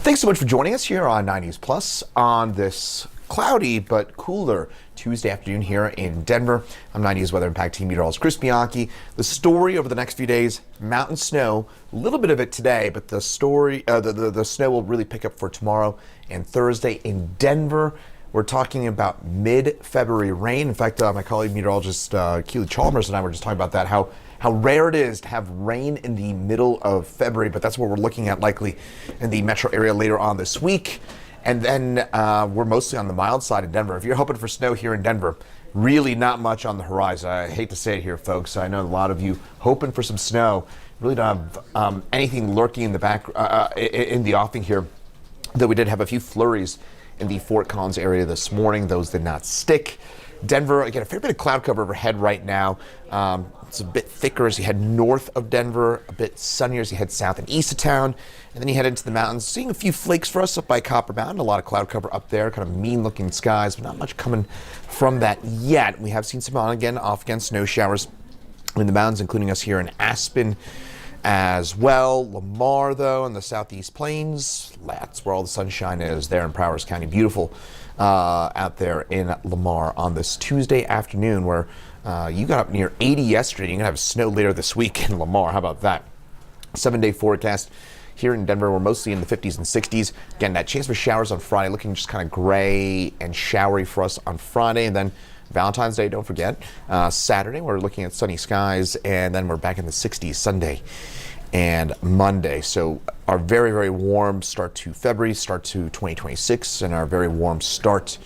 Thanks so much for joining us here on 90s Plus on this cloudy but cooler Tuesday afternoon here in Denver. I'm 90s Weather Impact Team Meteorologist Chris Bianchi. The story over the next few days, mountain snow, a little bit of it today, but the story, the snow will really pick up for tomorrow and Thursday in Denver. We're talking about mid-February rain. In fact, my colleague meteorologist Keely Chalmers and I were just talking about that, how rare it is to have rain in the middle of February, but that's what we're looking at likely in the metro area later on this week. And then we're mostly on the mild side of Denver. If you're hoping for snow here in Denver, really not much on the horizon. I hate to say it here, folks. I know a lot of you hoping for some snow. Really don't have anything lurking in the back, in the offing here, though we did have a few flurries in the Fort Collins area this morning. Those did not stick. Denver, again, a fair bit of cloud cover overhead right now. It's a bit thicker as you head north of Denver, a bit sunnier as you head south and east of town, and then you head into the mountains. Seeing a few flakes for us up by Copper Mountain, a lot of cloud cover up there, kind of mean-looking skies, but not much coming from that yet. We have seen some on-again, off-again snow showers in the mountains, including us here in Aspen as well. Lamar, though, in the southeast plains, that's where all the sunshine is there in Prowers County. Beautiful out there in Lamar on this Tuesday afternoon, where you got up near 80 yesterday. You're going to have snow later this week in Lamar. How about that? 7-day forecast here in Denver. We're mostly in the 50s and 60s. Again, that chance for showers on Friday, looking just kind of gray and showery for us on Friday. And then Valentine's Day, don't forget. Saturday, we're looking at sunny skies. And then we're back in the 60s Sunday and Monday. So our very, very warm start to February, start to 2026, and our very warm start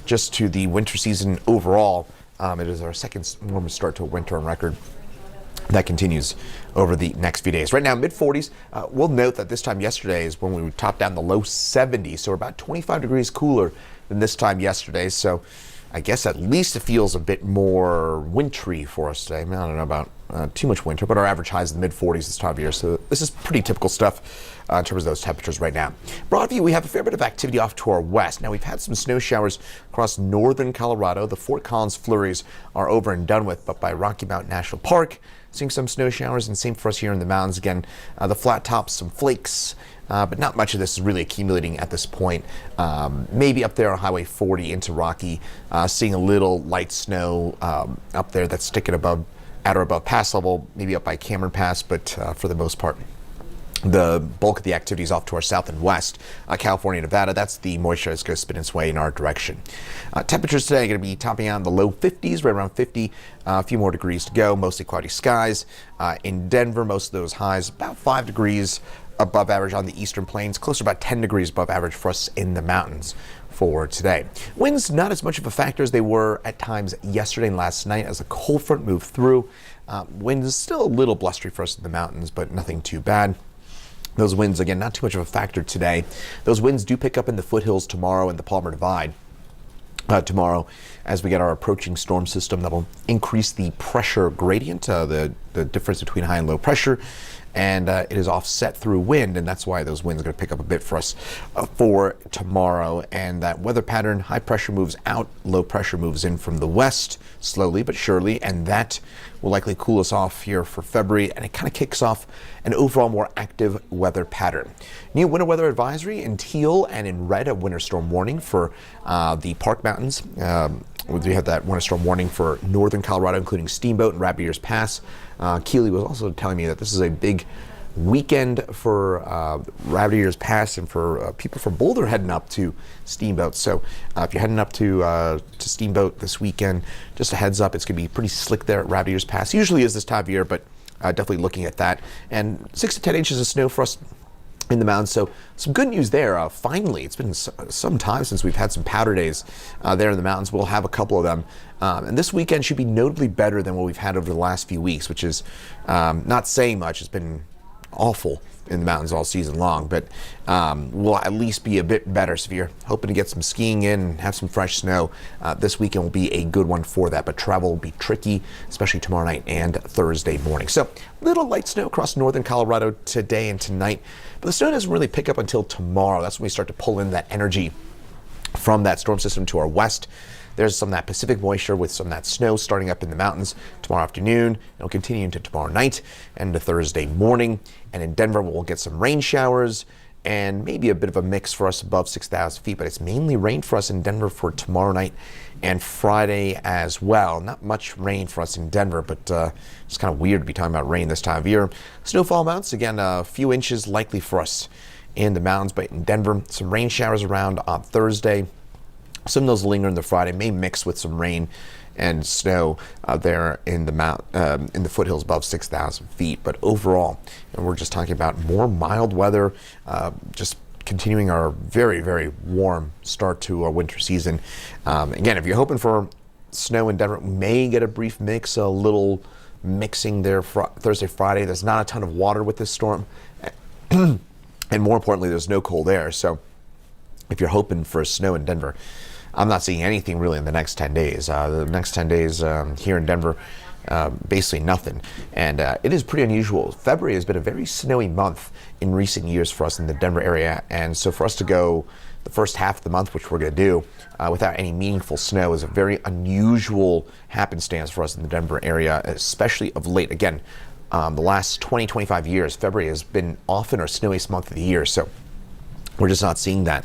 just to the winter season overall. It is our second warmest start to a winter on record. That continues over the next few days. Right now, mid-40s. We'll note that this time yesterday is when we topped down the low 70s, so we're about 25 degrees cooler than this time yesterday. So I guess at least it feels a bit more wintry for us today. I don't know about too much winter, but our average high is in the mid-40s this time of year. So this is pretty typical stuff in terms of those temperatures right now. Broadview, we have a fair bit of activity off to our west. Now, we've had some snow showers across northern Colorado. The Fort Collins flurries are over and done with, but by Rocky Mountain National Park, seeing some snow showers, and same for us here in the mountains. Again, the flat tops, some flakes, but not much of this is really accumulating at this point. Maybe up there on Highway 40 into Rocky, seeing a little light snow up there that's sticking above, at or above pass level, maybe up by Cameron Pass, but for the most part, the bulk of the activity is off to our south and west. California, Nevada, that's the moisture that's going to spin its way in our direction. Temperatures today are going to be topping out in the low 50s, right around 50. A few more degrees to go, mostly cloudy skies. In Denver, most of those highs about 5 degrees above average on the eastern plains, closer to about 10 degrees above average for us in the mountains for today. Winds not as much of a factor as they were at times yesterday and last night as the cold front moved through. Winds still a little blustery for us in the mountains, but nothing too bad. Those winds, again, not too much of a factor today. Those winds do pick up in the foothills tomorrow in the Palmer Divide. Tomorrow, as we get our approaching storm system, that'll increase the pressure gradient, the difference between high and low pressure, and it is offset through wind, and that's why those winds are going to pick up a bit for us for tomorrow. And that weather pattern, high pressure moves out, low pressure moves in from the west, slowly but surely, and that will likely cool us off here for February, and it kind of kicks off an overall more active weather pattern. New winter weather advisory in teal and in red, a winter storm warning for the Park Mountains. We have that winter storm warning for northern Colorado, including Steamboat and Rabbit Ears Pass. Keely was also telling me that this is a big weekend for Rabbit Ears Pass and for people from Boulder heading up to Steamboat. So if you're heading up to Steamboat this weekend, just a heads up, it's going to be pretty slick there at Rabbit Ears Pass. Usually is this time of year, but definitely looking at that. And 6 to 10 inches of snow for us in the mountains. So some good news there. Finally, it's been some time since we've had some powder days there in the mountains. We'll have a couple of them. And this weekend should be notably better than what we've had over the last few weeks, which is not saying much. It's been awful in the mountains all season long, but will at least be a bit better. So if you're hoping to get some skiing in and have some fresh snow, this weekend will be a good one for that, but travel will be tricky, especially tomorrow night and Thursday morning. So little light snow across northern Colorado today and tonight, but the snow doesn't really pick up until tomorrow. That's when we start to pull in that energy from that storm system to our west. There's some of that Pacific moisture with some of that snow starting up in the mountains tomorrow afternoon. It'll continue into tomorrow night and to Thursday morning. And in Denver, we'll get some rain showers and maybe a bit of a mix for us above 6,000 feet, but it's mainly rain for us in Denver for tomorrow night and Friday as well. Not much rain for us in Denver, but it's kind of weird to be talking about rain this time of year. Snowfall amounts, again, a few inches likely for us in the mountains, but in Denver, some rain showers around on Thursday. Some of those linger in the Friday, may mix with some rain and snow there in the foothills above 6,000 feet. But overall, and we're just talking about more mild weather, just continuing our very, very warm start to our winter season. Again, if you're hoping for snow in Denver, we may get a brief mix, a little mixing there Thursday, Friday. There's not a ton of water with this storm. And more importantly, there's no cold air. So if you're hoping for snow in Denver, I'm not seeing anything really in the next 10 days. The next 10 days here in Denver, basically nothing. And it is pretty unusual. February has been a very snowy month in recent years for us in the Denver area. And so for us to go the first half of the month, which we're going to do, without any meaningful snow is a very unusual happenstance for us in the Denver area, especially of late. Again, the last 20, 25 years, February has been often our snowiest month of the year. So we're just not seeing that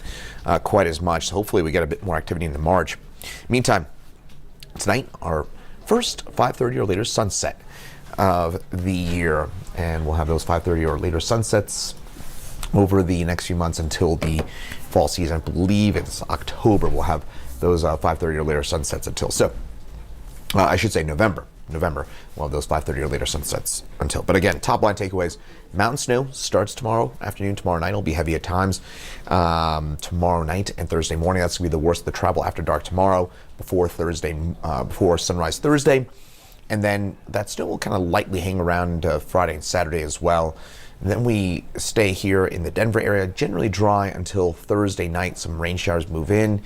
quite as much. So hopefully we get a bit more activity in the March. Meantime, tonight, our first 5:30 or later sunset of the year. And we'll have those 5:30 or later sunsets over the next few months until the fall season. I believe it's October. We'll have those 5:30 or later sunsets until. So I should say November. We'll have those 5:30 or later sunsets until. But again, top line takeaways: mountain snow starts tomorrow afternoon. Tomorrow night will be heavy at times. Tomorrow night and Thursday morning, that's going to be the worst of the travel after dark tomorrow, before sunrise Thursday. And then that snow will kind of lightly hang around Friday and Saturday as well. And then we stay here in the Denver area, generally dry until Thursday night. Some rain showers move in,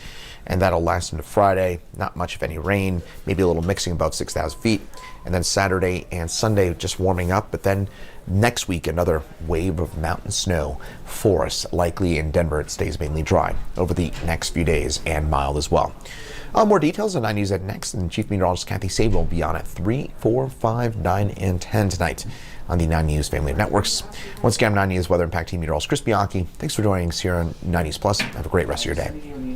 and that'll last into Friday. Not much of any rain, maybe a little mixing above 6,000 feet. And then Saturday and Sunday just warming up. But then next week, another wave of mountain snow for us. Likely in Denver, it stays mainly dry over the next few days and mild as well. More details on 9 News at next, and Chief Meteorologist Kathy Sabin will be on at 3, 4, 5, 9, and 10 tonight on the 9 News family of networks. Once again, I'm 9 News Weather Impact Team Meteorologist Chris Bianchi. Thanks for joining us here on 9 News Plus. Have a great rest of your day.